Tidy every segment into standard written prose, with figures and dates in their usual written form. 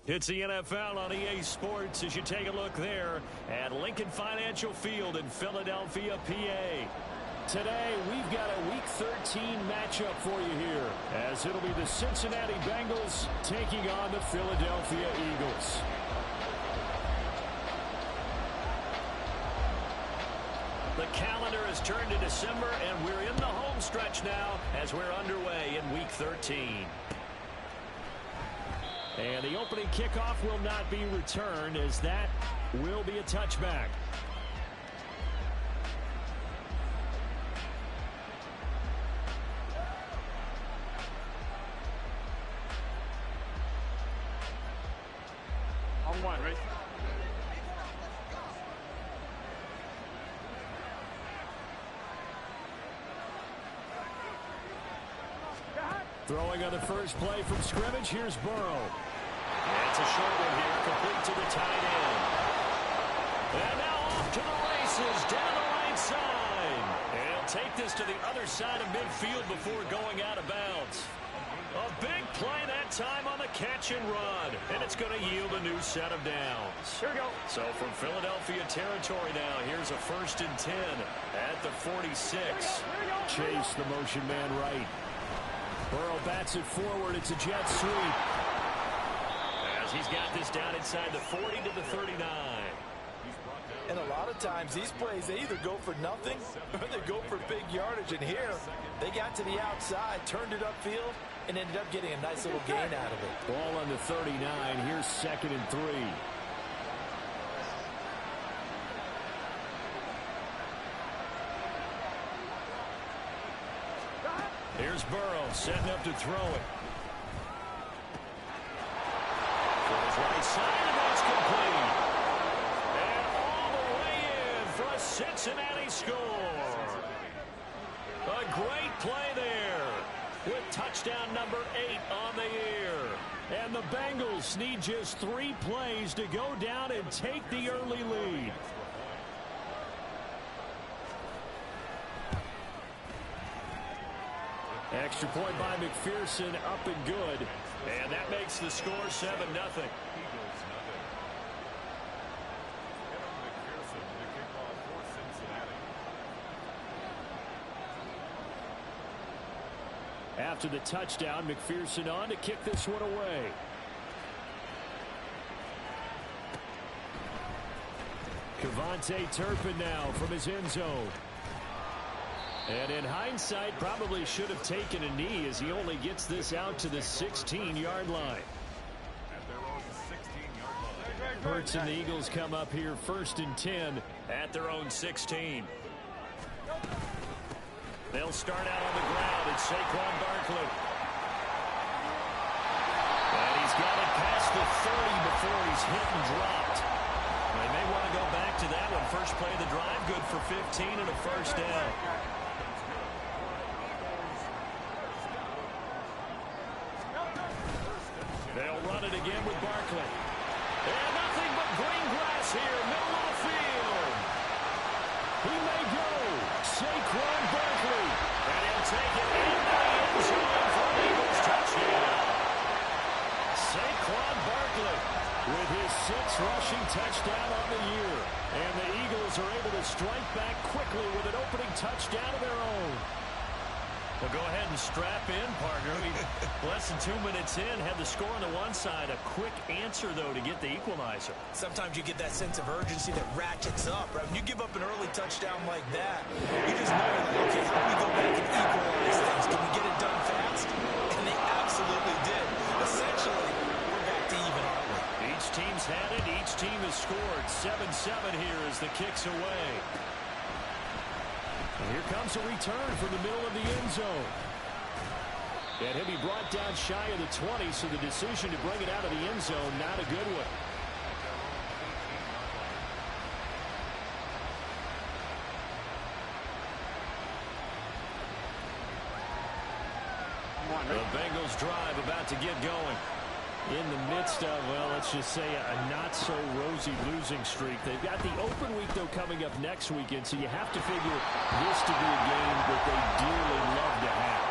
It's the NFL on EA Sports as you take a look there at Lincoln Financial Field in Philadelphia, PA. Today, we've got a Week 13 matchup for you here, as it'll be the Cincinnati Bengals taking on the Philadelphia Eagles. The calendar has turned to December, and we're in the home stretch now as we're underway in Week 13. And the opening kickoff will not be returned, as that will be a touchback. On one, right? Throwing on the first play from scrimmage, here's Burrow. And it's a short one here, complete to the tight end. And now off to the races, down the right side. And he'll take this to the other side of midfield before going out of bounds. A big play that time on the catch and run. And it's going to yield a new set of downs. Here we go. So from Philadelphia territory now, here's a 1st and 10 at the 46. Chase the motion man right. Burrow bats it forward. It's a jet sweep. As he's got this down inside the 40 to the 39. And a lot of times these plays, they either go for nothing or they go for big yardage. And here, they got to the outside, turned it upfield, and ended up getting a nice little gain out of it. Ball on the 39. Here's 2nd and 3. Here's Burrow setting up to throw it. For his right side, and that's complete. And all the way in for a Cincinnati score. A great play there with touchdown number 8 on the year. And the Bengals need just 3 plays to go down and take the early lead. Extra point by McPherson, up and good. And that makes the score 7-0. After the touchdown, McPherson on to kick this one away. Kevontae Turpin now from his end zone. And in hindsight, probably should have taken a knee as he only gets this out to the 16-yard line. Hurts and the Eagles come up here 1st and 10 at their own 16. They'll start out on the ground. It's Saquon Barkley. And he's got it past the 30 before he's hit and dropped. They may want to go back to that one. First play of the drive, good for 15 and a 1st down. They'll run it again with Barkley. And nothing but green grass here, middle of the field. He may go. Saquon Barkley. And he'll take it into the end zone for an Eagles touchdown. Saquon Barkley with his 6th rushing touchdown on the year. And the Eagles are able to strike back quickly with an opening touchdown of their own. Well, go ahead and strap in, partner. Less than 2 minutes in, had the score on the one side. A quick answer, though, to get the equalizer. Sometimes you get that sense of urgency that ratchets up, right? When you give up an early touchdown like that, you just know, okay, how do we go back and equalize things? Can we get it done fast? And they absolutely did. Essentially, we're back to even, aren't we? Each team's had it. Each team has scored. 7-7 here as the kick's away. And here comes a return from the middle of the end zone. And he'll be brought down shy of the 20, so the decision to bring it out of the end zone, not a good one. The Bengals drive about to get going. In the midst of, well, let's just say a not-so-rosy losing streak. They've got the open week, though, coming up next weekend, so you have to figure this to be a game that they dearly love to have.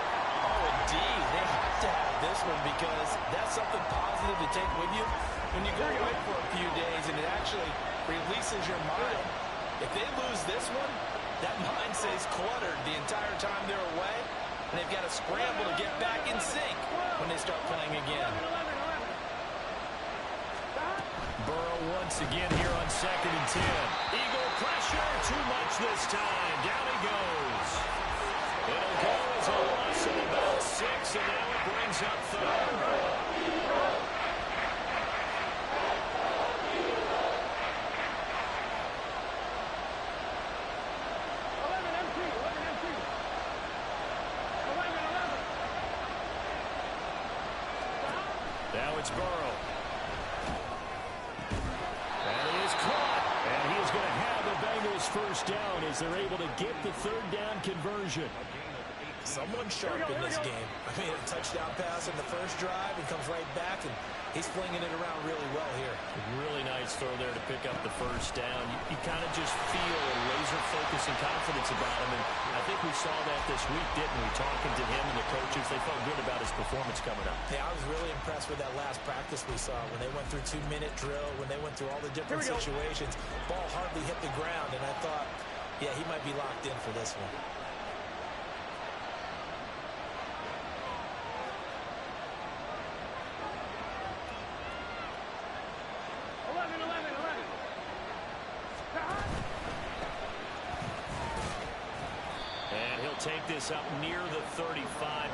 Oh, indeed. They have to have this one because that's something positive to take with you. when you go away for a few days and it actually releases your mind. If they lose this one, that mind stays cluttered the entire time they're away, and they've got to scramble to get back in sync when they start playing again. Burrow once again here on 2nd and 10. Eagle pressure, too much this time. Down he goes. It'll go as a loss of about 6, and now it brings up 3rd. Now it's Burrow. And he is caught. And he is going to have the Bengals first down as they're able to get the 3rd down conversion. Someone sharp in this game. I mean, a touchdown pass in the first drive and comes right back, and he's flinging it around really well here. Really nice throw there to pick up the first down. You kind of just feel a laser focus and confidence about him, and I think we saw that this week, didn't we? Talking to him and the coaches, they felt good about his performance coming up. Yeah, I was really impressed with that last practice we saw when they went through 2-minute drill, when they went through all the different situations. Ball hardly hit the ground, and I thought, yeah, he might be locked in for this one. Take this up near the 35,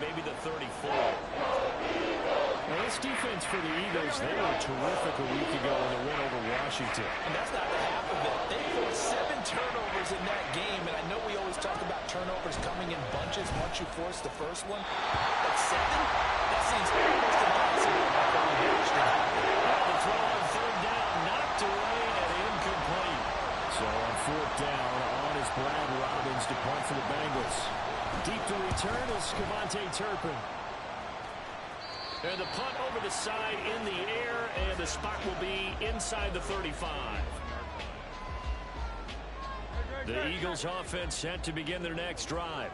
maybe the 34. Now, this defense for the Eagles, they were terrific a week ago in the win over Washington. And that's not the half of it. They forced 7 turnovers in that game, and I know we always talk about turnovers coming in bunches once you force the first one. But 7? That seems almost impossible. The throw on 3rd down, knocked away and incomplete. So on 4th down, on is Brad Robbins to punt for the Bengals. Deep to return is Cavante Turpin. And the punt over the side in the air, and the spot will be inside the 35. The Eagles offense set to begin their next drive.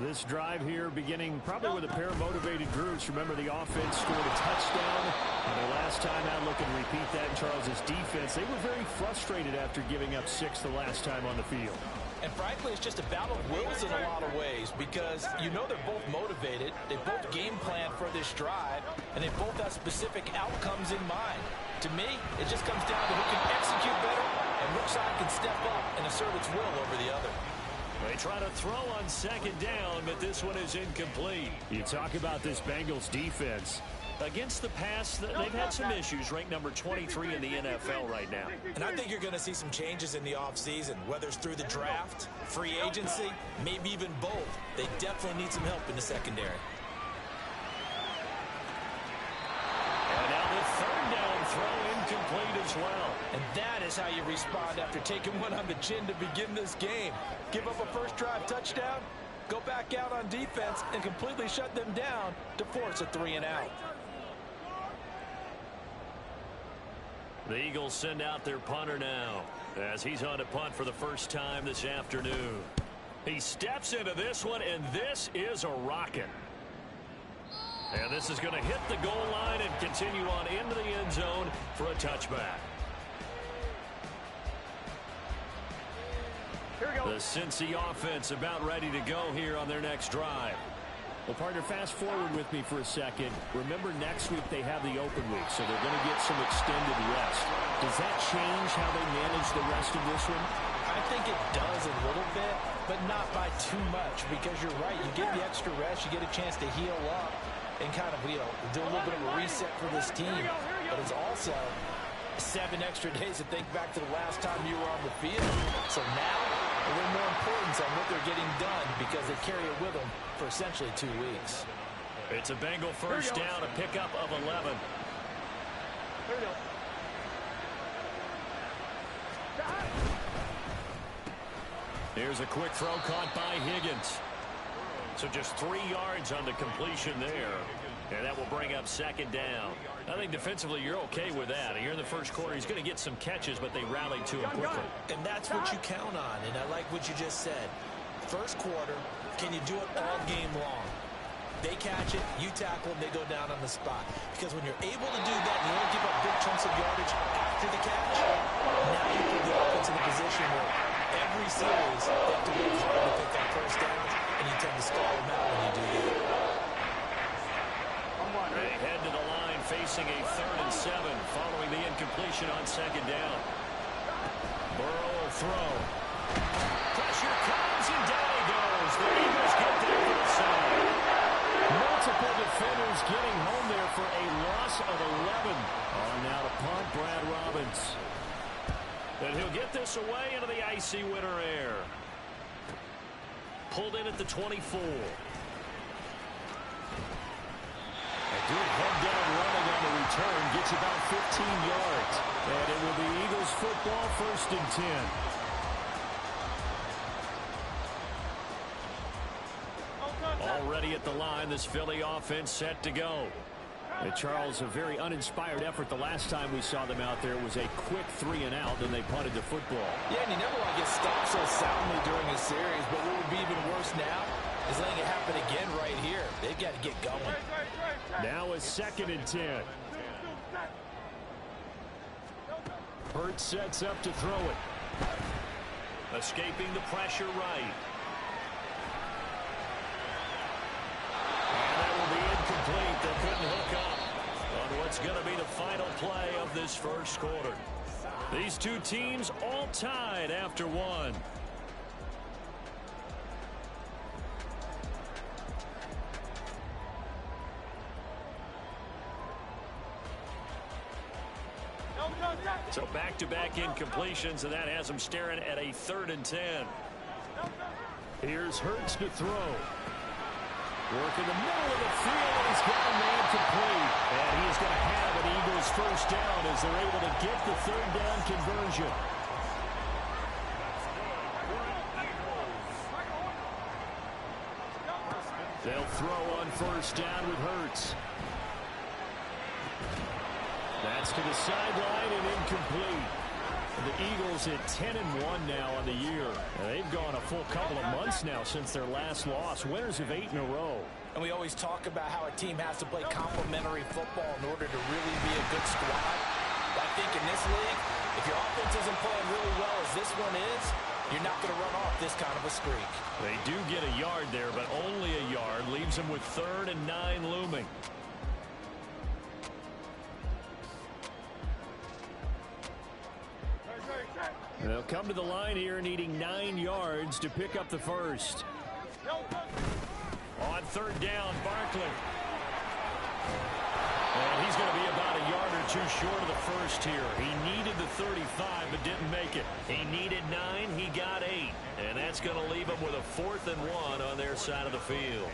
This drive here beginning probably with a pair of motivated groups. Remember, the offense scored a touchdown. And the last time out, look and repeat that in Charles's defense. They were very frustrated after giving up 6 the last time on the field. And frankly, it's just a battle of wills in a lot of ways because you know they're both motivated. They both game plan for this drive, and they both have specific outcomes in mind. To me, it just comes down to who can execute better and which side can step up and assert its will over the other. They try to throw on 2nd down, but this one is incomplete. You talk about this Bengals defense. Against the pass, they've had some issues, ranked number 23 in the NFL right now. And I think you're going to see some changes in the offseason, whether it's through the draft, free agency, maybe even both. They definitely need some help in the secondary. And now the 3rd down throw incomplete as well. And that is how you respond after taking one on the chin to begin this game. Give up a first drive touchdown, go back out on defense, and completely shut them down to force a 3-and-out. The Eagles send out their punter now as he's on to punt for the first time this afternoon. He steps into this one, and this is a rocket. And this is going to hit the goal line and continue on into the end zone for a touchback. The Cincy offense about ready to go here on their next drive. Well, partner, fast forward with me for a second. Remember, next week they have the open week, so they're going to get some extended rest. Does that change how they manage the rest of this one? I think it does a little bit, but not by too much, because you're right. You get the extra rest, you get a chance to heal up and kind of, do a little bit of a reset for this team. But it's also 7 extra days to think back to the last time you were on the field. So now, a little more importance on what they're getting done because they carry it with them for essentially 2 weeks. It's a Bengal first down, a pickup of 11. There we go. Here's a quick throw caught by Higgins. So just 3 yards on the completion there. And that will bring up 2nd down. I think defensively you're okay with that. Here in the first quarter, he's going to get some catches, but they rallied to him quickly. And that's what you count on, and I like what you just said. First quarter, can you do it all game long? They catch it, you tackle them, they go down on the spot. Because when you're able to do that, and you don't give up big chunks of yardage after the catch, now you put the offense in a position where every series they have to work hard to pick up first downs, and you tend to stall them out when you do that. They head to the line facing a 3rd and 7 following the incompletion on 2nd down. Burrow will throw. Pressure comes and down he goes. The Eagles get there for the save. Multiple defenders getting home there for a loss of 11. On now to punt, Brad Robbins. And he'll get this away into the icy winter air. Pulled in at the 24. A good head-down running on the return gets about 15 yards. And it will be Eagles football, 1st and 10. Already at the line, this Philly offense set to go. And Charles, a very uninspired effort the last time we saw them out there. It was a quick 3-and-out, then they punted the football. Yeah, and you never want to get stopped so soundly during a series, but what would be even worse now is letting it happen again right here. They've got to get going. Now a 2nd and 10. Hurts sets up to throw it. Escaping the pressure right. And that will be incomplete. They couldn't hook up on what's going to be the final play of this 1st quarter. These two teams all tied after 1. So back-to-back incompletions, and that has them staring at a 3rd and 10. Here's Hurts to throw. Work in the middle of the field, and he's got a man complete. And he's going to have an Eagles 1st down as they're able to get the 3rd down conversion. They'll throw on 1st down with Hurts. That's to the sideline and incomplete. The Eagles at 10-1 now on the year. They've gone a full couple of months now since their last loss. Winners of 8 in a row. And we always talk about how a team has to play complementary football in order to really be a good squad. I think in this league, if your offense isn't playing really well as this one is, you're not going to run off this kind of a streak. They do get a yard there, but only a yard. Leaves them with 3rd and 9 looming. They'll come to the line here needing 9 yards to pick up the 1st. On 3rd down, Barkley. And he's going to be about a yard or 2 short of the 1st here. He needed the 35 but didn't make it. He needed 9, he got 8. And that's going to leave him with a 4th and 1 on their side of the field.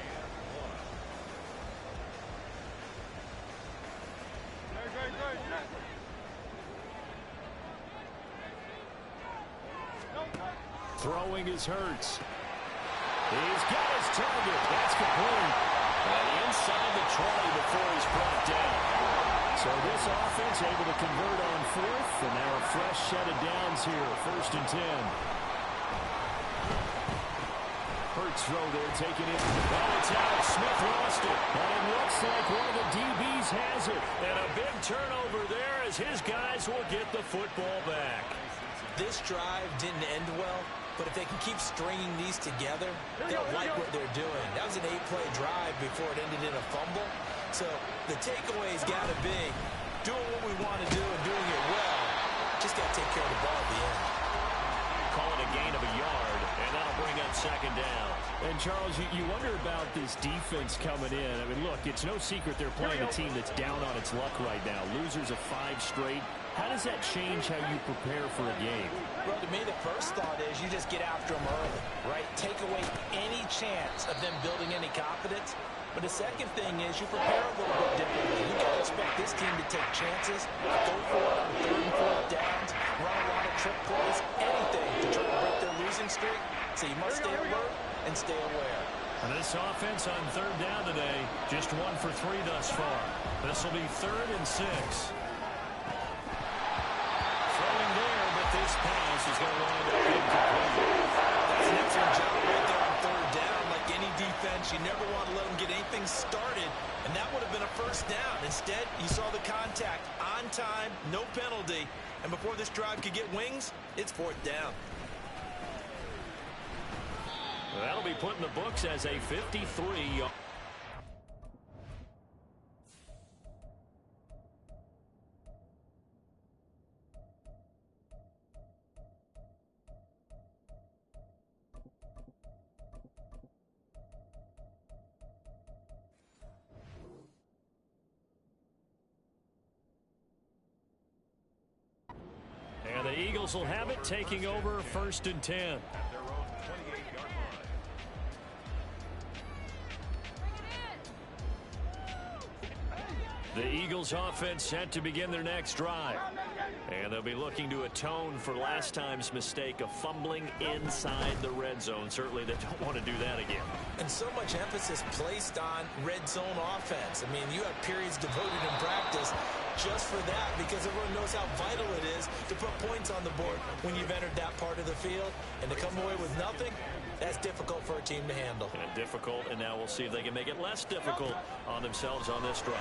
Throwing is Hurts. He's got his target. That's complete. And inside the 20 before he's brought down. So this offense able to convert on 4th. And now a fresh set of downs here. 1st and 10. Hurts throw there, taking it. Oh, it's out. Smith lost it. And it looks like one of the DBs has it. And a big turnover there as his guys will get the football back. This drive didn't end well, but if they can keep stringing these together, they'll like what they're doing. That was an 8-play drive before it ended in a fumble. So the takeaway's got to be doing what we want to do and doing it well. Just got to take care of the ball at the end. Call it a gain of a yard, and that'll bring up 2nd down. And, Charles, you wonder about this defense coming in. I mean, look, it's no secret they're playing a team that's down on its luck right now. Losers of 5 straight. How does that change how you prepare for a game? Well, to me, the first thought is you just get after them early, right? Take away any chance of them building any confidence. But the second thing is you prepare a little bit differently. You got to expect this team to take chances, go for it on 3rd and 4th downs, run a lot of trick plays, anything to try to break their losing streak. So you must stay alert and stay aware. And this offense on 3rd down today, just 1 for 3 thus far. This will be 3rd and 6. Throwing there, but this pass is going to wind up incomplete. That's an excellent job right there on 3rd down. Like any defense, you never want to let them get anything started, and that would have been a first down. Instead, you saw the contact on time, no penalty, and before this drive could get wings, it's fourth down. That'll be put in the books as a 53. And the Eagles will have it, taking over 1st and 10. The Eagles offense set to begin their next drive. And they'll be looking to atone for last time's mistake of fumbling inside the red zone. Certainly they don't want to do that again. And so much emphasis placed on red zone offense. I mean, you have periods devoted in practice just for that, because everyone knows how vital it is to put points on the board when you've entered that part of the field. And to come away with nothing, that's difficult for a team to handle. And difficult, and now we'll see if they can make it less difficult on themselves on this drive.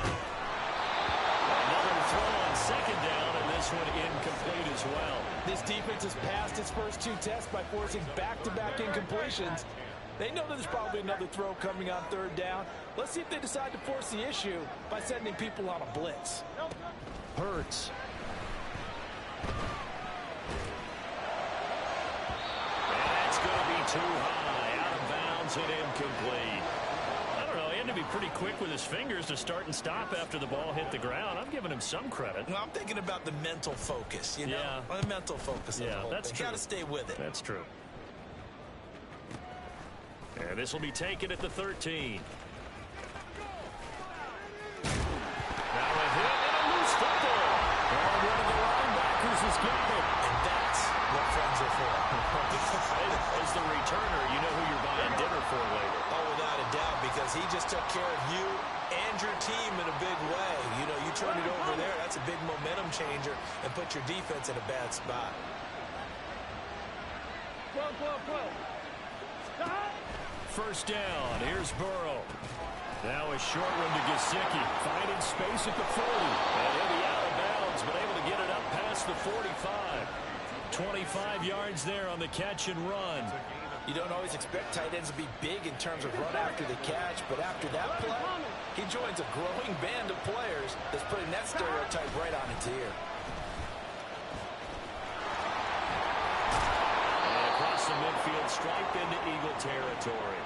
Another throw on 2nd down, and this one incomplete as well. This defense has passed its first 2 tests by forcing back-to-back incompletions. They know that there's probably another throw coming on 3rd down. Let's see if they decide to force the issue by sending people on a blitz. Hurts. That's going to be too high. Out of bounds and incomplete. I don't know. He had to be pretty quick with his fingers to start and stop after the ball hit the ground. I'm giving him some credit. Well, I'm thinking about the mental focus, you know? Yeah. The mental focus of the whole that's thing. true. Got to stay with it. That's true. And this will be taken at the 13. Now a hit and a loose football. And one of the linebackers has got it. And that's what friends are for. As the returner, you know who you're buying dinner for later. Oh, without a doubt, because he just took care of you and your team in a big way. You know, you turn it over there, that's a big momentum changer, and put your defense in a bad spot. First down. Here's Burrow. Now a short one to Gesicki. Finding space at the 40. And he'll be out of bounds, but able to get it up past the 45. 25 yards there on the catch and run. You don't always expect tight ends to be big in terms of run after the catch, but after that play, he joins a growing band of players that's putting that stereotype right on its ear. And across the midfield, stripe into Eagle territory.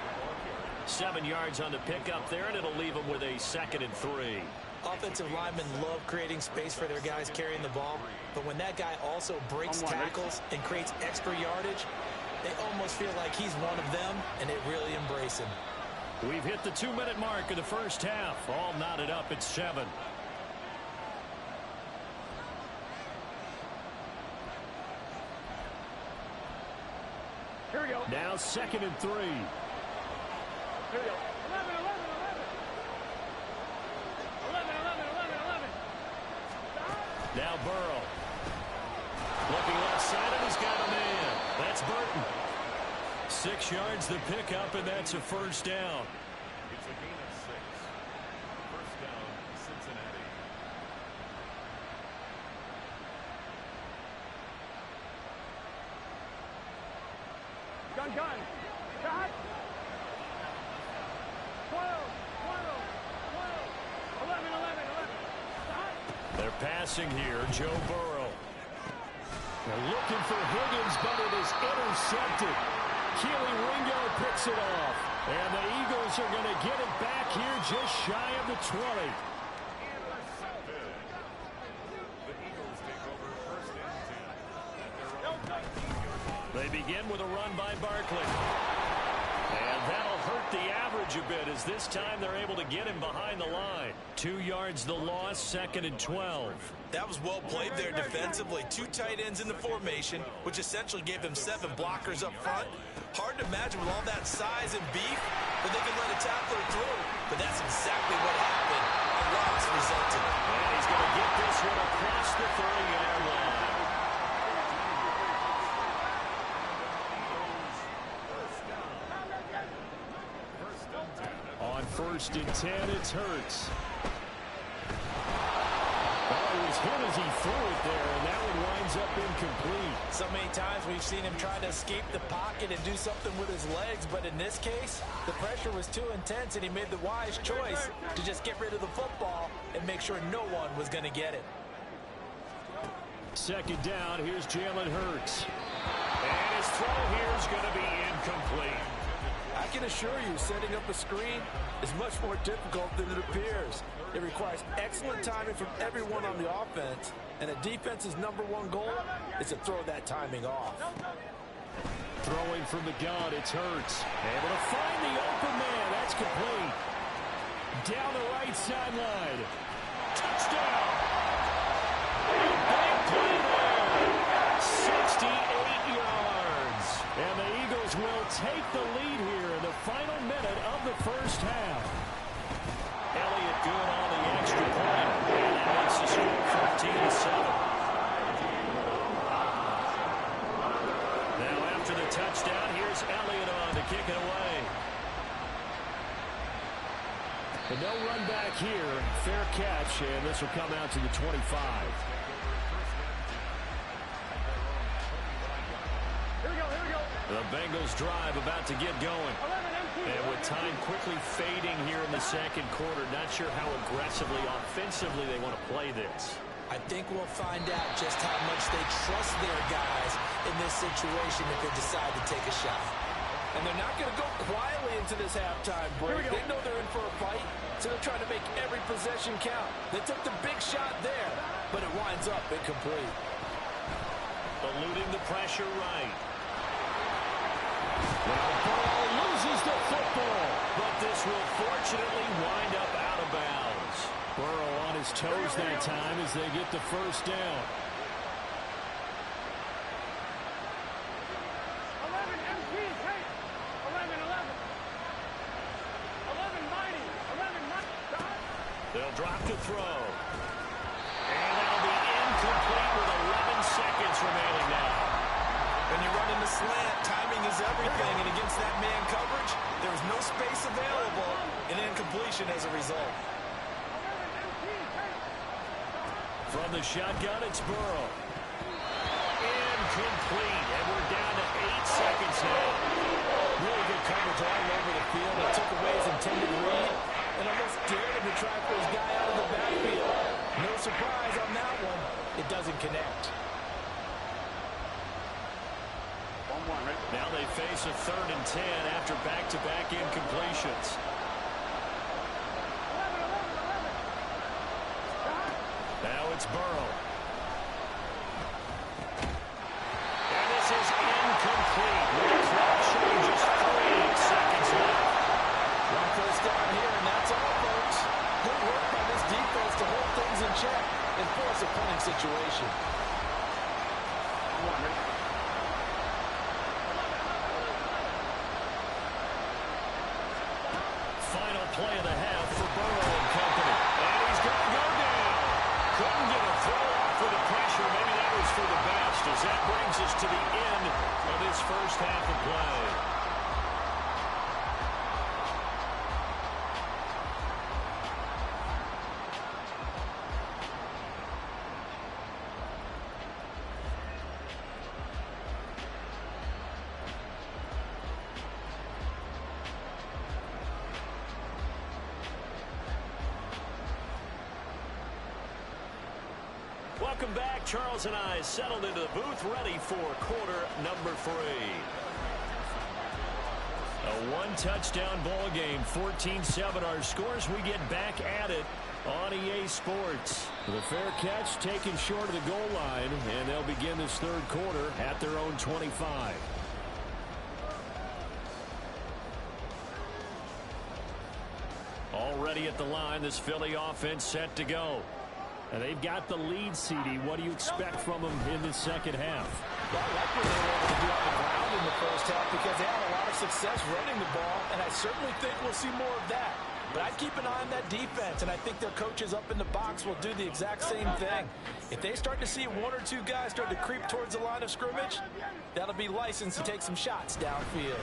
7 yards on the pickup there, and it'll leave them with a 2nd and 3. Offensive linemen love creating space for their guys carrying the ball, but when that guy also breaks tackles and creates extra yardage, they almost feel like he's one of them, and they really embrace him. We've hit the 2-minute mark of the first half. All knotted up at 7. Here we go. Now 2nd and 3. Here we go. 11, 11, 11. 11. Now Burrow. Looking left side, and he's got a man. That's Burton. 6 yards the pickup, and that's a first down. It's a gain of 6. First down, Cincinnati. Gun. Shot. 12. 11. Shot. They're passing here. Joe Burrow. They're looking for Higgins, but it is intercepted. Keely Ringo picks it off. And the Eagles are going to get it back here just shy of the 20. The Eagles take over first and 10 at their own 19-yard line. They begin with a run by Barkley. And that'll hurt the average a bit, as this time they're able to get him behind the line. 2 yards the loss, 2nd and 12. That was well played there defensively. 2 tight ends in the formation, which essentially gave them 7 blockers up front. Hard to imagine with all that size and beef that they can let a tackler through. But that's exactly what happened. A loss resulted. And he's going to get this one across the 30-yard line. On first and 10. It's Hurts. Oh, it was hit as he threw it there, and that one winds up incomplete. So many times we've seen him trying to escape the pocket and do something with his legs, but in this case, the pressure was too intense, and he made the wise choice to just get rid of the football and make sure no one was going to get it. Second down, here's Jalen Hurts. And his throw here is going to be incomplete. I can assure you, setting up a screen is much more difficult than it appears. It requires excellent timing from everyone on the offense, and a defense's #1 goal is to throw that timing off. Throwing from the gun, it's Hurts. Able to find the open man. That's complete. Down the right sideline. Touchdown. Big play there. 68 yards. And the Eagles will take the lead here in the final minute of the first half. Elliott good on the extra point. And that makes the score 14-7. Now after the touchdown, here's Elliott on to kick it away. And no run back here. Fair catch, and this will come out to the 25. Here we go, here we go. The Bengals drive about to get going. 11 empty. And with time quickly fading here in the second quarter, not sure how aggressively, offensively they want to play this. I think we'll find out just how much they trust their guys in this situation if they decide to take a shot. And they're not going to go quietly into this halftime break. They know they're in for a fight, so they're trying to make every possession count. They took the big shot there, but it winds up incomplete. Eluding the pressure right. Well, Burrow loses the football, but this will fortunately wind up out of bounds. Burrow on his toes that time as they get the first down. 11 empty. Hey, 11, 11. 11 mighty. 11 mighty. They'll drop to throw. And that'll be incomplete with 11 seconds remaining now. When you run in the slant, timing is everything, and against that man coverage, there's no space available, and incompletion as a result. From the shotgun, it's Burrow. Incomplete, and we're down to 8 seconds now. Really good coverage all over the field. It took away his intended read and almost dared him to try for his guy out of the backfield. No surprise on that one. It doesn't connect. Now they face a 3rd and 10 after back-to-back incompletions. 11. Now it's Burrow. And this is incomplete with the clock showing just 3 seconds left. One first down here, and that's all, folks. Good work by this defense to hold things in check and force a punting situation. Final play of the half for Burrow and company. And he's going to go down. Couldn't get a throw off with the pressure. Maybe that was for the best, as that brings us to the end of this first half of play. Welcome back. Charles and I settled into the booth, ready for quarter number 3. A one-touchdown ball game, 14-7 our scores. We get back at it on EA Sports. The fair catch taken short of the goal line, and they'll begin this third quarter at their own 25. Already at the line, this Philly offense set to go. And they've got the lead, CD. What do you expect from them in the second half? Well, I like what they were able to do on the ground in the first half because they had a lot of success running the ball, and I certainly think we'll see more of that. But I'd keep an eye on that defense, and I think their coaches up in the box will do the exact same thing. If they start to see 1 or 2 guys start to creep towards the line of scrimmage, that'll be licensed to take some shots downfield.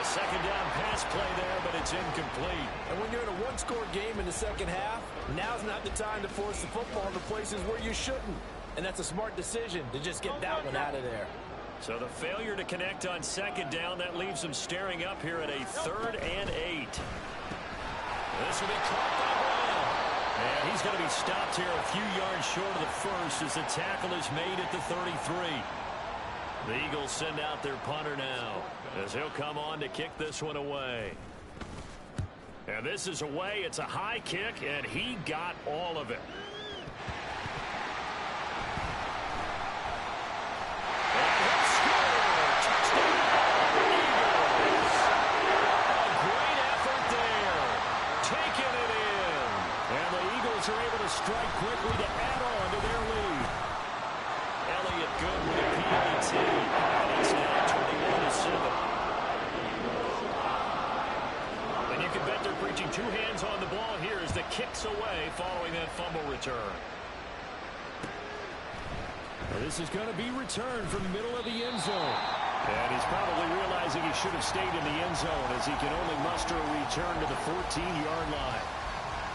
A second down pass play there, but it's incomplete. And when you're in a one-score game in the second half, now's not the time to force the football into places where you shouldn't. And that's a smart decision to just get that one out of there. So the failure to connect on second down, that leaves him staring up here at a 3rd and 8. This will be caught by Brown. And he's going to be stopped here a few yards short of the first as the tackle is made at the 33. The Eagles send out their punter now as he'll come on to kick this one away. And this is away. It's a high kick, and he got all of it. Are able to strike quickly to add on to their lead. Elliott good with a PAT. And it's now 21-7. And you can bet they're preaching 2 hands on the ball here as the kick's away following that fumble return. Well, this is going to be returned from the middle of the end zone. And he's probably realizing he should have stayed in the end zone as he can only muster a return to the 14-yard line.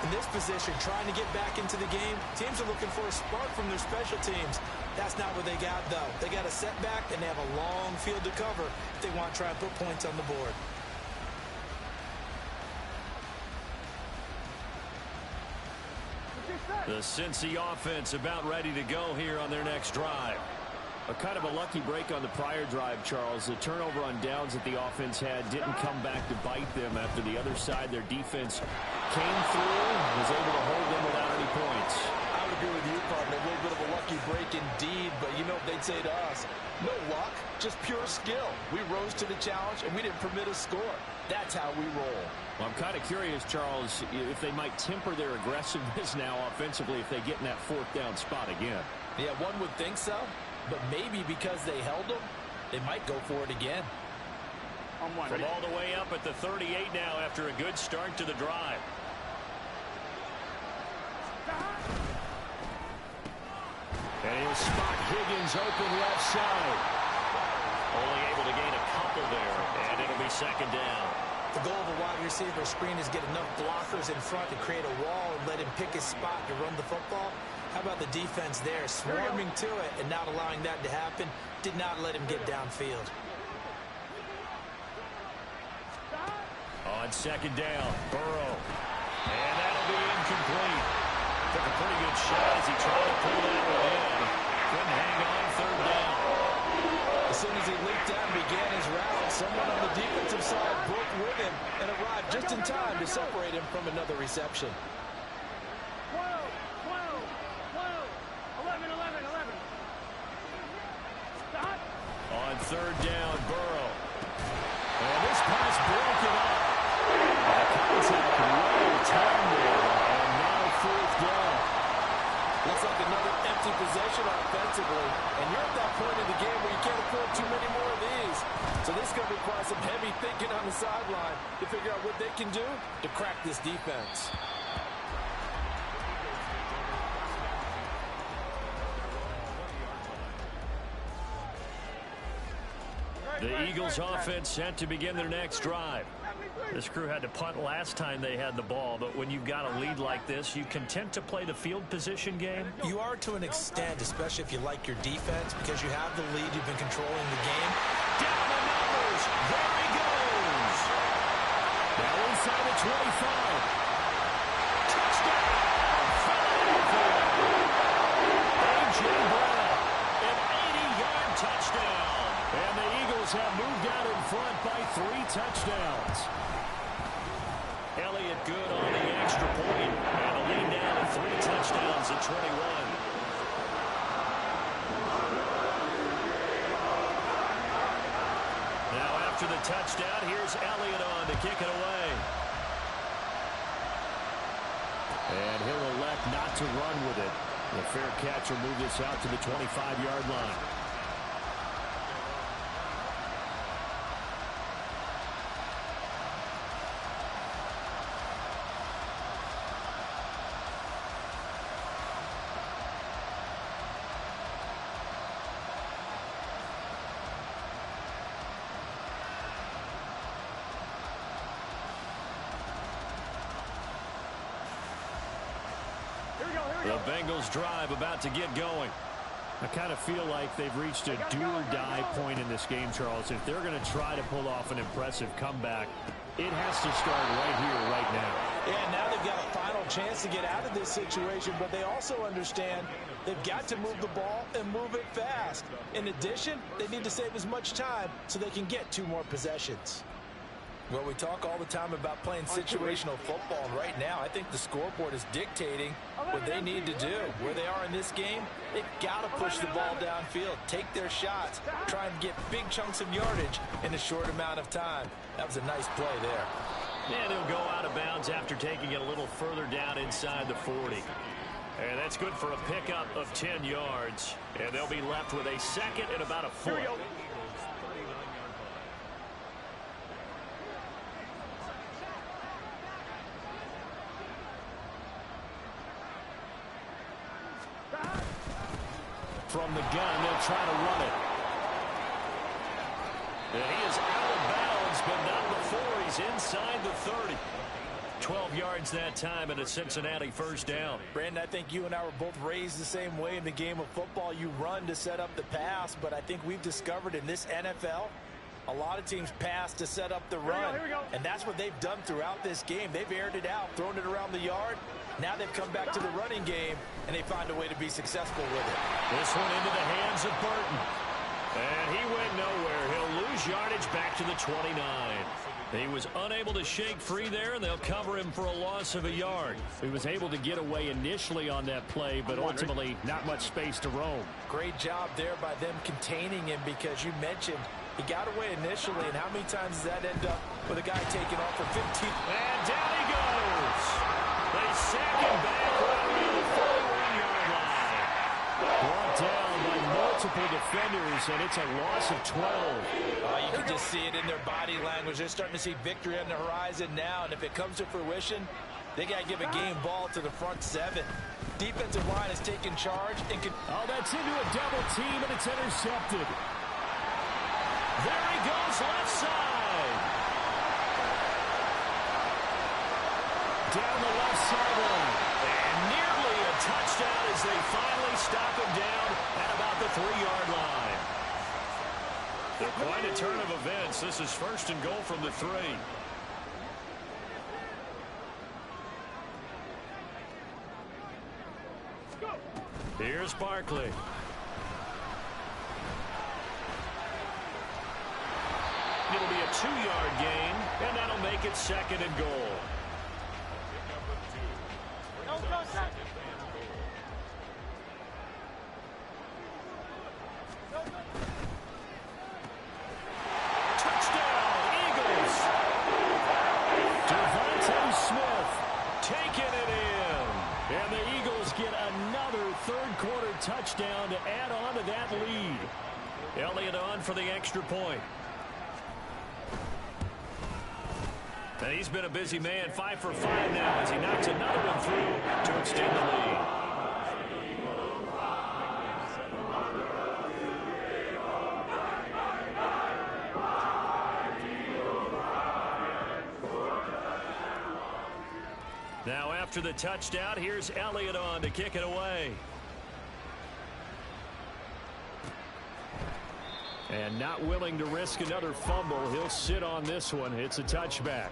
In this position, trying to get back into the game, teams are looking for a spark from their special teams. That's not what they got, though. They got a setback, and they have a long field to cover if they want to try and put points on the board. The Cincy offense about ready to go here on their next drive. A kind of a lucky break on the prior drive, Charles. The turnover on downs that the offense had didn't come back to bite them after the other side. Their defense came through and was able to hold them without any points. I would agree with you, partner. A little bit of a lucky break indeed, but you know what they'd say to us? No luck, just pure skill. We rose to the challenge, and we didn't permit a score. That's how we roll. Well, I'm kind of curious, Charles, if they might temper their aggressiveness now offensively if they get in that 4th down spot again. Yeah, one would think so. But maybe because they held them, they might go for it again. From all the way up at the 38 now after a good start to the drive. And he'll spot Higgins open left side. Only able to gain a couple there, and it'll be second down. The goal of a wide receiver screen is get enough blockers in front to create a wall and let him pick his spot to run the football. How about the defense there, swarming to it and not allowing that to happen? Did not let him get downfield. On second down, Burrow. And that'll be incomplete. Took a pretty good shot as he tried to pull that one in. Couldn't hang on 3rd down. As soon as he leaped out and began his route, someone on the defensive side broke with him and arrived just in time to separate him from another reception. 12, 11, 11, 11. Stop. On 3rd down, Burrow. And this pass broken up. Contact well timed there. And now 4th down. Looks like another empty possession offensively. And you're at that point in the game where you can't afford too many more of these. So this is going to require some heavy thinking on the sideline to figure out what they can do to crack this defense. The Eagles offense set to begin their next drive. This crew had to punt last time they had the ball, but when you've got a lead like this, you content to play the field position game? You are to an extent, especially if you like your defense, because you have the lead, you've been controlling the game. Down the numbers. There he goes. Now inside the 25. Touchdown. A.J. Brown. An 80-yard touchdown. And the Eagles have moved out in front by 3 touchdowns. Elliott good on the extra point. And a lead down to 3 touchdowns at 21. Now after the touchdown, here's Elliott on to kick it away. And he'll elect not to run with it. The fair catch will move this out to the 25-yard line. The Bengals drive about to get going. I kind of feel like they've reached a do-or-die point in this game, Charles. If they're going to try to pull off an impressive comeback, it has to start right here, right now. Yeah, now they've got a final chance to get out of this situation, but they also understand they've got to move the ball and move it fast. In addition, they need to save as much time so they can get 2 more possessions. Well, we talk all the time about playing situational football, and right now I think the scoreboard is dictating what they need to do. Where they are in this game, they've got to push the ball downfield, take their shots, try and get big chunks of yardage in a short amount of time. That was a nice play there. And he'll go out of bounds after taking it a little further down inside the 40. And that's good for a pickup of 10 yards. And they'll be left with a second and about a foot. From the gun, they'll try to run it. And he is out of bounds, but not before he's inside the 30. 12 yards that time and a Cincinnati first down. Brandon, I think you and I were both raised the same way in the game of football. You run to set up the pass, but I think we've discovered in this NFL, a lot of teams pass to set up the run. Here we go. And that's what they've done throughout this game. They've aired it out, thrown it around the yard. Now they've come back to the running game, and they find a way to be successful with it. This one into the hands of Burton. And he went nowhere. He'll lose yardage back to the 29. He was unable to shake free there, and they'll cover him for a loss of a yard. He was able to get away initially on that play, but ultimately not much space to roam. Great job there by them containing him, because you mentioned he got away initially, and how many times does that end up with a guy taking off for 15? And down he goes. They sack him back right near the 41-yard line. Brought down by multiple defenders, and it's a loss of 12. You can just see it in their body language. They're starting to see victory on the horizon now, and if it comes to fruition, they got to give a game ball to the front 7. Defensive line is taking charge. And oh, that's into a double team, and it's intercepted. There he goes, left side. Down the left sideline. And nearly a touchdown as they finally stop him down at about the 3-yard line. Quite a turn of events. This is first and goal from the 3. Here's Barkley. It'll be a 2-yard gain, and that'll make it second and goal. Touchdown, Eagles. Devontae Smith taking it in. And the Eagles get another third-quarter touchdown to add on to that lead. Elliott on for the extra point. And he's been a busy man, 5 for 5 now as he knocks another one through to extend the lead. Now after the touchdown, here's Elliott on to kick it away. And not willing to risk another fumble, he'll sit on this one. It's a touchback.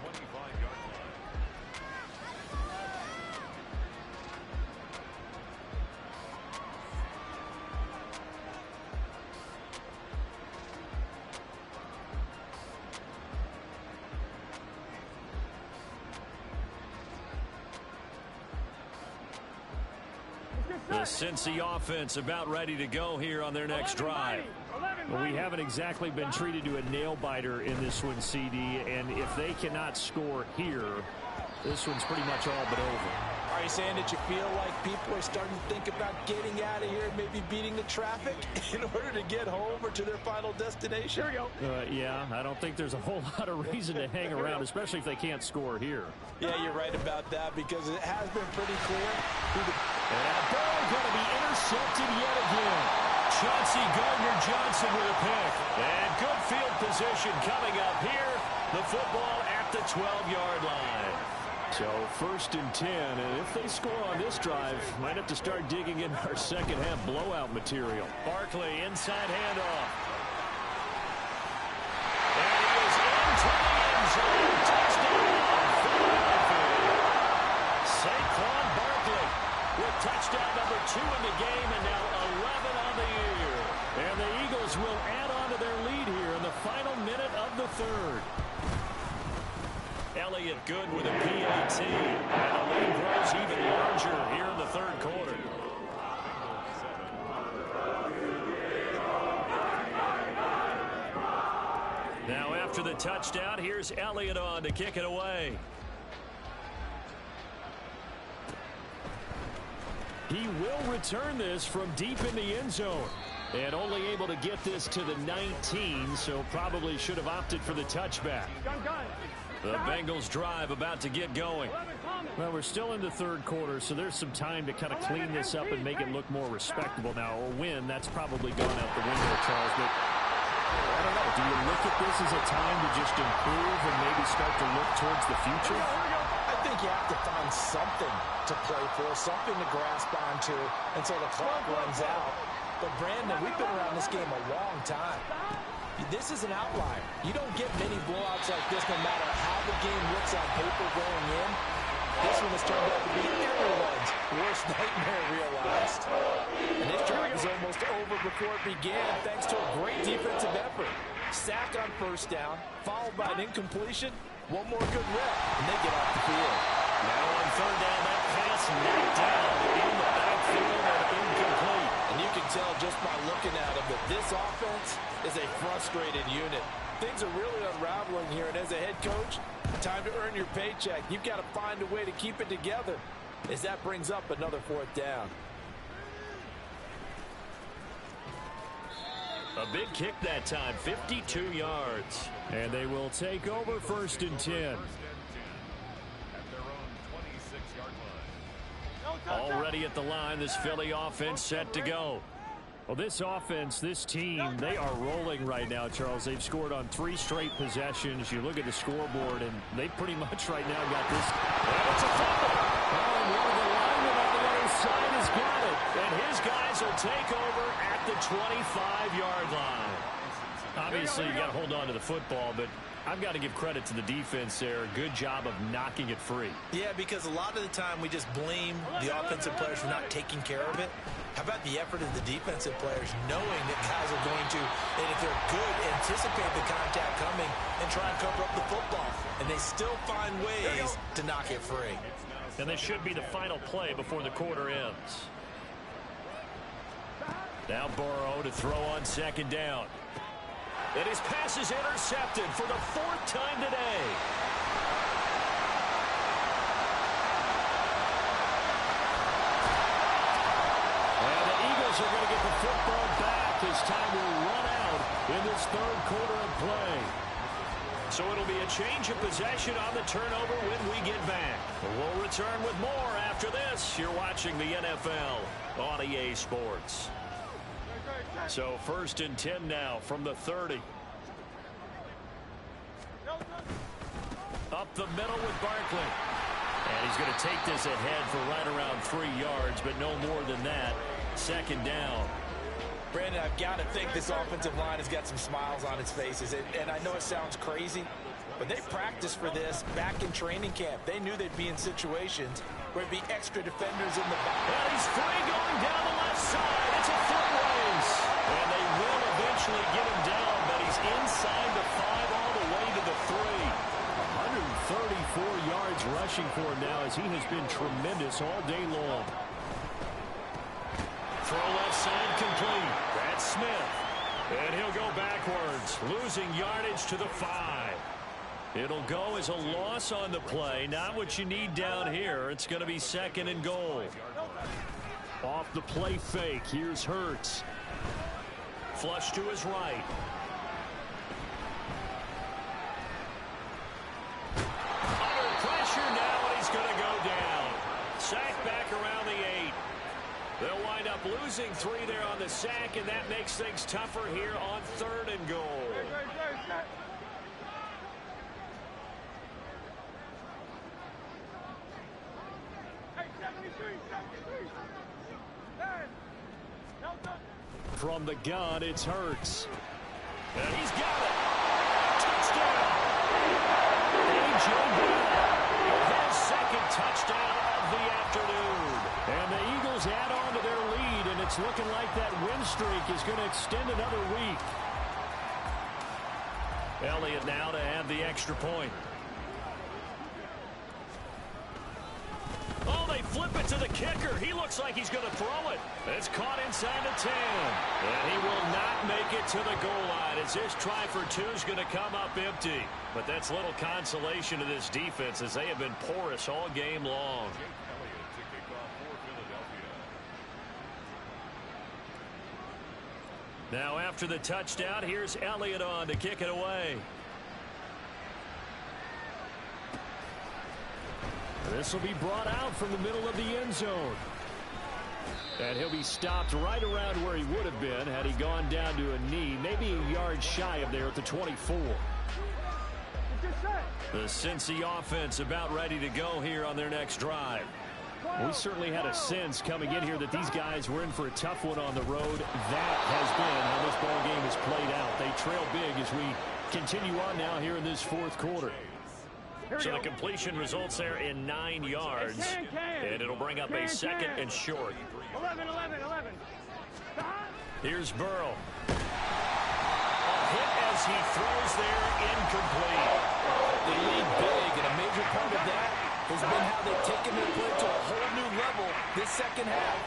The Cincy offense about ready to go here on their next drive. Well, we haven't exactly been treated to a nail-biter in this one, CD, and if they cannot score here, this one's pretty much all but over. Are you saying that you feel like people are starting to think about getting out of here and maybe beating the traffic in order to get home or to their final destination? Here we go. Yeah, I don't think there's a whole lot of reason to hang around, especially if they can't score here. Yeah, you're right about that, because it has been pretty clear. And that ball going to be intercepted yet again. Chauncey Gardner-Johnson with a pick. And good field position coming up here. The football at the 12-yard line. So 1st and 10, and if they score on this drive, might have to start digging in our second half blowout material. Barkley inside handoff. And he is into the end zone. Touchdown, Philadelphia. Saquon Barkley with touchdown number 2 in the game, and now 11 on the year. And the Eagles will add on to their lead here in the final minute of the 3rd. Elliott good with a PAT. And the lead grows even larger here in the 3rd quarter. Now after the touchdown, here's Elliott on to kick it away. He will return this from deep in the end zone. And only able to get this to the 19, so probably should have opted for the touchback. The Bengals drive about to get going. Well, we're still in the 3rd quarter, so there's some time to kind of clean this up and make it look more respectable. Now, a win, that's probably gone out the window, Charles. But I don't know. Do you look at this as a time to just improve and maybe start to look towards the future? I think you have to find something to play for, something to grasp onto until the clock runs out. But, Brandon, we've been around this game a long time. This is an outlier. You don't get many blowouts like this no matter how the game looks on paper going in. This one has turned out to be everyone's worst nightmare realized. And this drive is almost over before it began thanks to a great defensive effort. Sack on 1st down, followed by an incompletion. One more good rep, and they get off the field. Now on 3rd down, that pass knocked down in the backfield and incomplete. And you can tell just by looking at him that this offense is a frustrated unit. Things are really unraveling here, and as a head coach, time to earn your paycheck. You've got to find a way to keep it together as that brings up another 4th down. A big kick that time, 52 yards. And they will take over 1st and 10. At their own 26-yard line. Already at the line, this Philly offense set to go. Well, this offense, this team, they are rolling right now, Charles. They've scored on 3 straight possessions. You look at the scoreboard, and they pretty much right now got this. And it's a fumble. And one of the linemen on the other side has got it. And his guys will take over at the 25-yard line. Obviously, you got to hold on to the football, but I've got to give credit to the defense there. Good job of knocking it free. Yeah, because a lot of the time we just blame the offensive players for not taking care of it. How about the effort of the defensive players knowing that guys are going to, and if they're good, anticipate the contact coming and try and cover up the football. And they still find ways to knock it free. And this should be the final play before the quarter ends. Now Burrow to throw on 2nd down. And his pass is intercepted for the 4th time today. And the Eagles are going to get the football back as time will run out in this 3rd quarter of play. So it'll be a change of possession on the turnover when we get back. We'll return with more after this. You're watching the NFL on EA Sports. So 1st and 10 now from the 30. Up the middle with Barkley. And he's going to take this ahead for right around 3 yards, but no more than that. 2nd down. Brandon, I've got to think this offensive line has got some smiles on its faces. And I know it sounds crazy, but they practiced for this back in training camp. They knew they'd be in situations where it'd be extra defenders in the back. And he's free going down the left side. It's a foot race. And they will eventually get him down, but he's inside the 5 all the way to the 3. 134 yards rushing for him now as he has been tremendous all day long. Throw left side complete. That's Smith. And he'll go backwards, losing yardage to the 5. It'll go as a loss on the play. Not what you need down here. It's going to be 2nd and goal. Off the play fake. Here's Hurts. Flush to his right. Under pressure now, and he's going to go down. Sack back around the 8. They'll wind up losing 3 there on the sack, and that makes things tougher here on 3rd and goal. From the gun, it's Hurts. And he's got it. Touchdown. A.J. Brown, his second touchdown of the afternoon. And the Eagles add on to their lead, and it's looking like that win streak is going to extend another week. Elliott now to add the extra point. Oh, they flip it to the kicker. He looks like he's going to throw it. It's caught inside the 10. And he will not make it to the goal line as this try for two is going to come up empty. But that's little consolation to this defense as they have been porous all game long. Now after the touchdown, here's Elliott on to kick it away. This will be brought out from the middle of the end zone. And he'll be stopped right around where he would have been had he gone down to a knee, maybe a yard shy of there at the 24. The Cincy offense about ready to go here on their next drive. We certainly had a sense coming in here that these guys were in for a tough one on the road. That has been how this ball game has played out. They trail big as we continue on now here in this fourth quarter. So the completion results there in 9 yards, and it'll bring up a second and short. 11. Here's Burrow. A hit as he throws there, incomplete. They lead big, and a major part of that has been how they've taken their play to a whole new level this second half.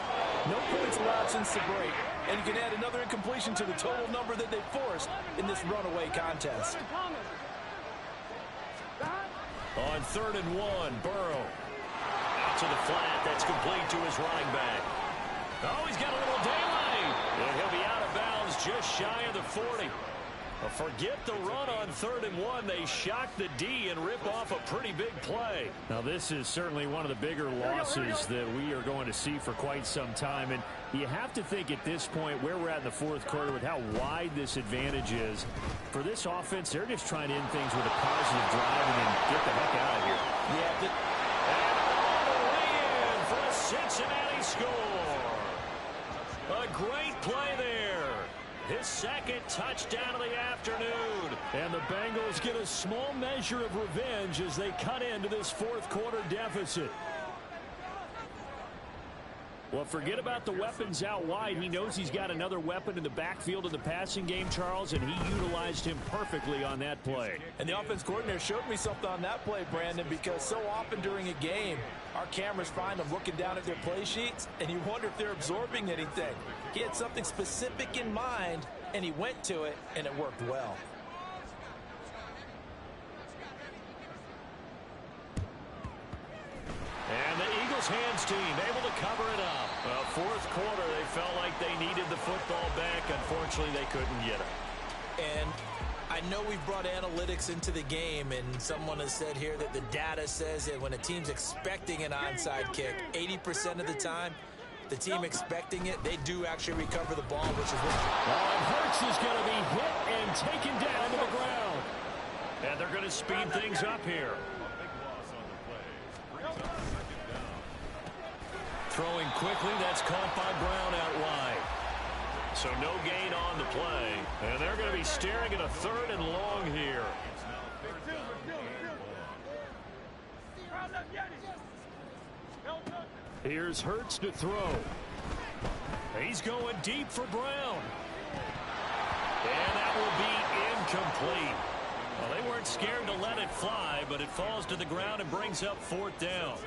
No points allowed since the break, and you can add another incompletion to the total number that they forced in this runaway contest. On 3rd and 1, Burrow. Out to the flat. That's complete to his running back. Oh, he's got a little daylight. And he'll be out of bounds just shy of the 40. Forget the run on 3rd and 1. They shock the D and rip off a pretty big play. Now, this is certainly one of the bigger losses that we are going to see for quite some time. And you have to think at this point where we're at in the fourth quarter with how wide this advantage is. For this offense, they're just trying to end things with a positive drive and then get the heck out of here. Yeah, and all the way in for a Cincinnati score. A great play there. His second touchdown of the afternoon. And the Bengals get a small measure of revenge as they cut into this fourth quarter deficit. Well, forget about the weapons out wide. He knows he's got another weapon in the backfield in the passing game, Charles, and he utilized him perfectly on that play. And the offense coordinator showed me something on that play, Brandon, because so often during a game, our cameras find them looking down at their play sheets, and you wonder if they're absorbing anything. He had something specific in mind, and he went to it, and it worked well. And the Eagles hands team able to cover it up. Well, fourth quarter, they felt like they needed the football back. Unfortunately, they couldn't get it. And I know we've brought analytics into the game, and someone has said here that the data says that when a team's expecting an onside kick, 80% of the time, the team expecting it, they do actually recover the ball, which is what... And Hurts is going to be hit and taken down to the ground. And they're going to speed things up here. Throwing quickly, that's caught by Brown out wide. So no gain on the play. And they're going to be staring at a 3rd and long here. Here's Hurts to throw. He's going deep for Brown. And that will be incomplete. Well, they weren't scared to let it fly, but it falls to the ground and brings up 4th down.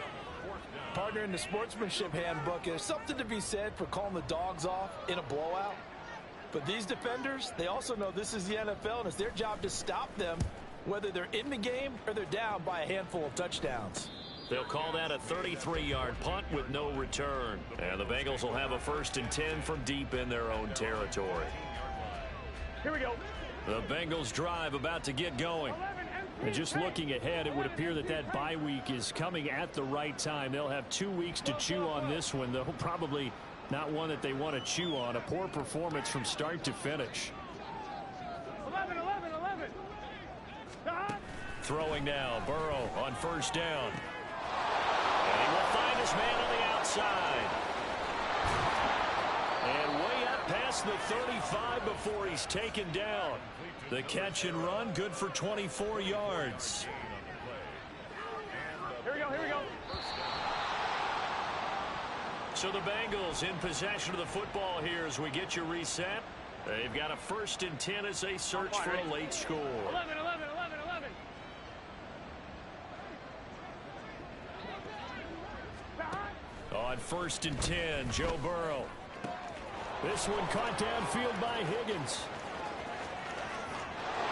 Partner, in the sportsmanship handbook, there's something to be said for calling the dogs off in a blowout. But these defenders, they also know this is the NFL, and it's their job to stop them, whether they're in the game or they're down by a handful of touchdowns. They'll call that a 33-yard punt with no return. And the Bengals will have a 1st and 10 from deep in their own territory. Here we go. The Bengals drive about to get going. And just looking ahead, it would appear that that bye week is coming at the right time. They'll have 2 weeks to chew on this one, though probably not one that they want to chew on. A poor performance from start to finish. 11. Throwing now, Burrow on 1st down. And he will find his man on the outside. And way up past past the 35 before he's taken down. The catch and run, good for 24 yards. Here we go, here we go. So the Bengals in possession of the football here as we get you reset. They've got a 1st and 10 as they search for a late score. 11, 11, 11, 11. On 1st and 10, Joe Burrow. This one caught downfield by Higgins.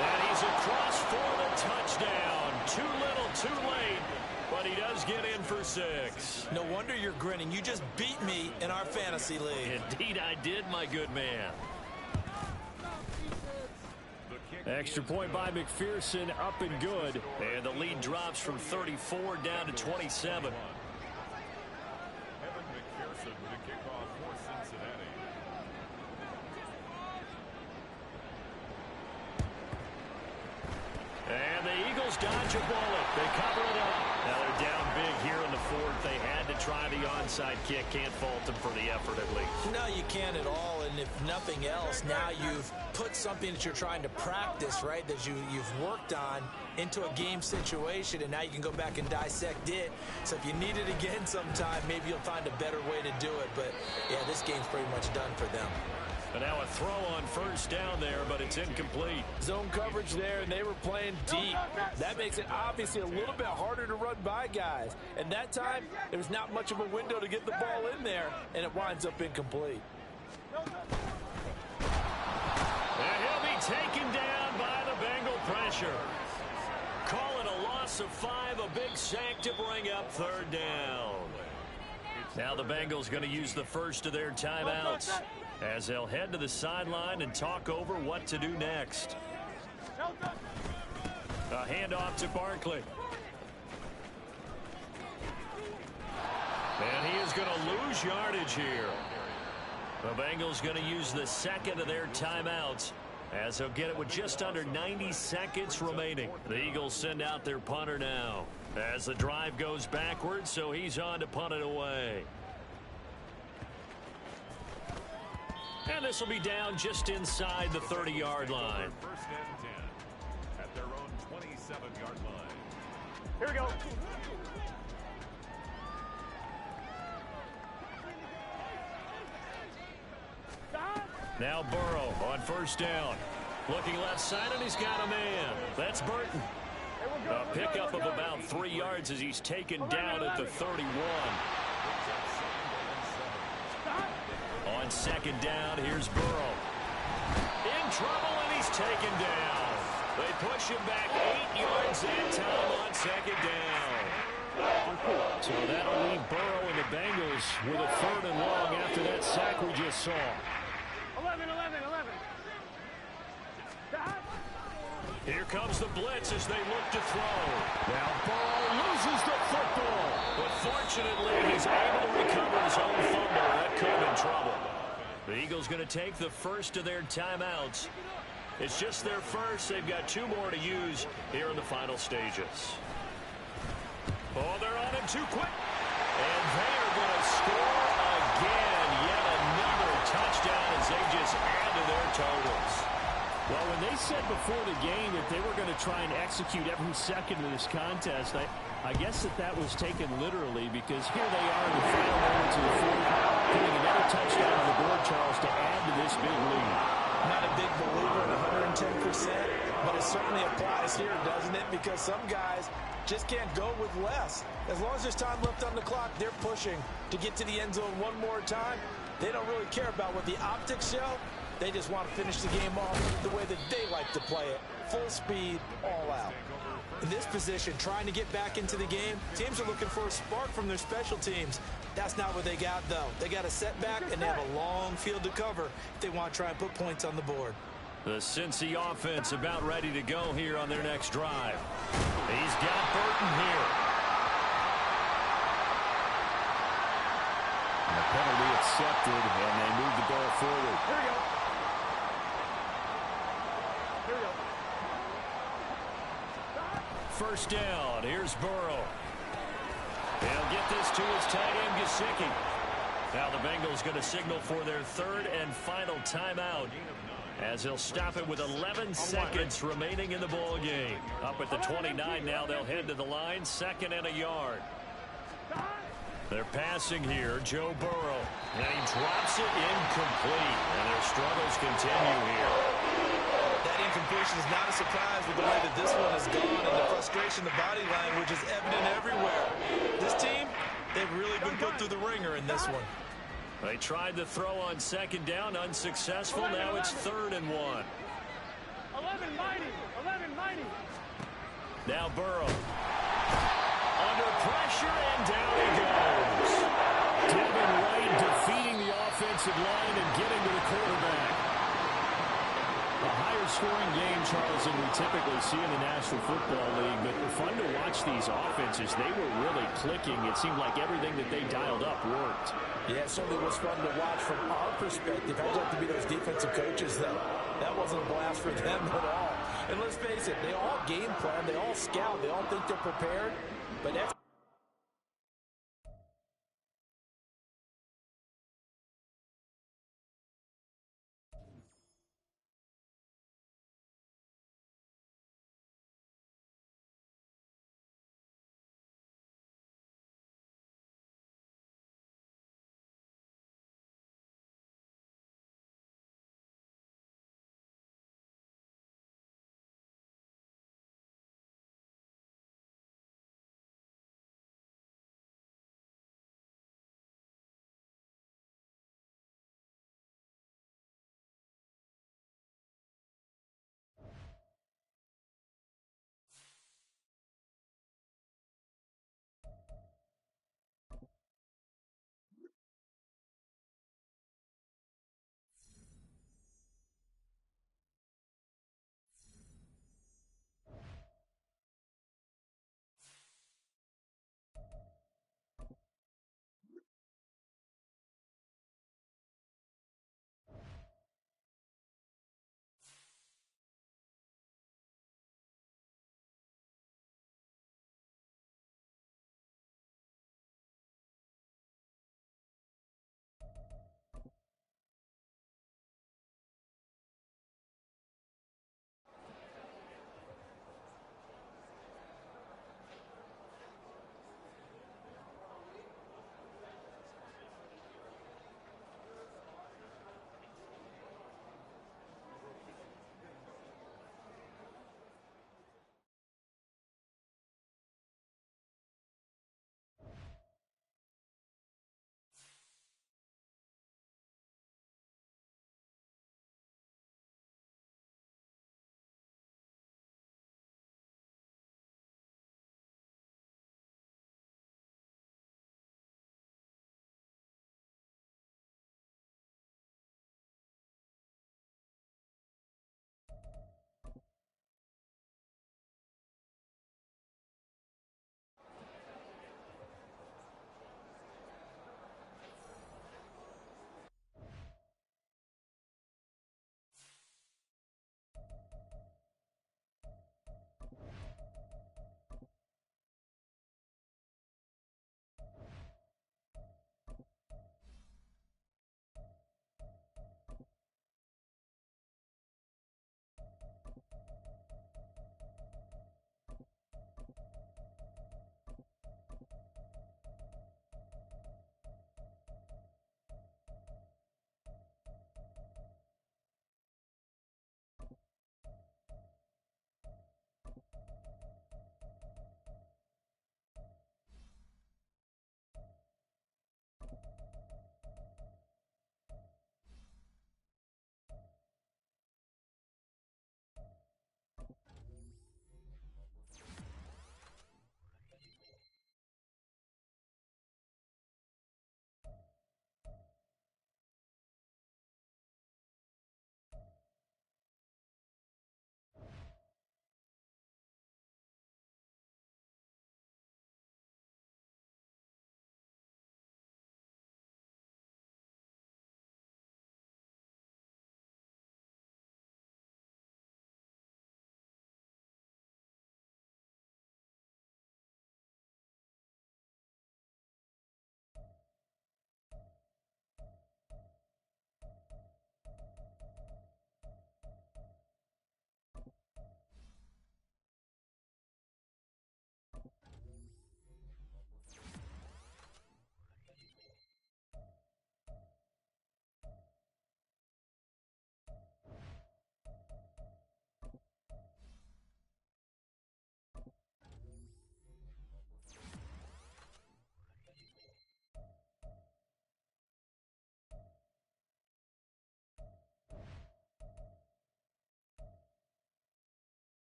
And he's across for the touchdown. Too little, too late. But he does get in for 6. No wonder you're grinning. You just beat me in our fantasy league. Indeed I did, my good man. Extra point by McPherson, up and good. And the lead drops from 34 down to 27. McPherson with a kickoff for Cincinnati. And the Eagles dodge a bullet. They cover it up. Now they're down big here in the 4th. They had to try the onside kick. Can't fault them for the effort at least. No, you can't at all. And if nothing else, now you've put something that you're trying to practice, right, that you've worked on into a game situation, and now you can go back and dissect it. So if you need it again sometime, maybe you'll find a better way to do it. But, yeah, this game's pretty much done for them. And now a throw on 1st down there, but it's incomplete. Zone coverage there, and they were playing deep. That makes it obviously a little bit harder to run by guys. And that time, there was not much of a window to get the ball in there, and it winds up incomplete. And he'll be taken down by the Bengal pressure. Call it a loss of 5, a big sack to bring up 3rd down. Now the Bengals going to use the first of their timeouts as they'll head to the sideline and talk over what to do next. A handoff to Barkley. And he is going to lose yardage here. The Bengals going to use the 2nd of their timeouts as they'll get it with just under 90 seconds remaining. The Eagles send out their punter now as the drive goes backwards, so he's on to punt it away. And this will be down just inside the 30-yard line. 1st and 10 at their own 27-yard line. Here we go. Now Burrow on 1st down. Looking left side, and he's got a man. That's Burton. A pickup of about 3 yards as he's taken down at the 31. On 2nd down, here's Burrow. In trouble, and he's taken down. They push him back 8 yards that time on 2nd down. So that'll leave Burrow and the Bengals with a 3rd and long after that sack we just saw. 11, 11, 11. Here comes the blitz as they look to throw. Now Burrow loses the football. But fortunately, he's able to recover his own fumble. That could have been trouble. The Eagles going to take the first of their timeouts. It's just their first. They've got 2 more to use here in the final stages. Oh, they're on him too quick. And they are going to score again. Yet another touchdown as they just add to their totals. Well, when they said before the game that they were going to try and execute every second of this contest, I guess that was taken literally, because here they are in the final moments of the 4th, putting another touchdown on the board, Charles, to add to this big lead. Not a big believer in 110%, but it certainly applies here, doesn't it? Because some guys just can't go with less. As long as there's time left on the clock, they're pushing to get to the end zone one more time. They don't really care about what the optics show. They just want to finish the game off the way that they like to play it. Full speed, all out. In this position, trying to get back into the game, teams are looking for a spark from their special teams. That's not what they got, though. They got a setback, and they have a long field to cover if they want to try and put points on the board. The Cincy offense about ready to go here on their next drive. He's got Burton here. And the penalty accepted, and they move the ball forward. Here we go. Here we go. 1st down. Here's Burrow. He'll get this to his tight end, Gesicki. Now the Bengals going to signal for their third and final timeout, as they'll stop it with 11 seconds remaining in the ball game. Up at the 29 now, they'll head to the line, 2nd and a yard. They're passing here, Joe Burrow, and he drops it incomplete, and their struggles continue here. That incompletion is not a surprise with the way that this one has gone, and the frustration, the body language is evident everywhere. This team, they've really been put through the ringer in this one. They tried to throw on 2nd down, unsuccessful. Now it's 3rd and 1. 11 mighty. 11 mighty. Now Burrow. Under pressure, and down he goes. Devin White defeating the offensive line and getting to the quarterback. A higher scoring game, Charles, than we typically see in the National Football League, but fun to watch these offenses. They were really clicking. It seemed like everything that they dialed up worked. Yeah, it certainly was fun to watch from our perspective. I'd like to be those defensive coaches, though. That wasn't a blast for them at all. And let's face it, they all game plan, they all scout, they all think they're prepared, but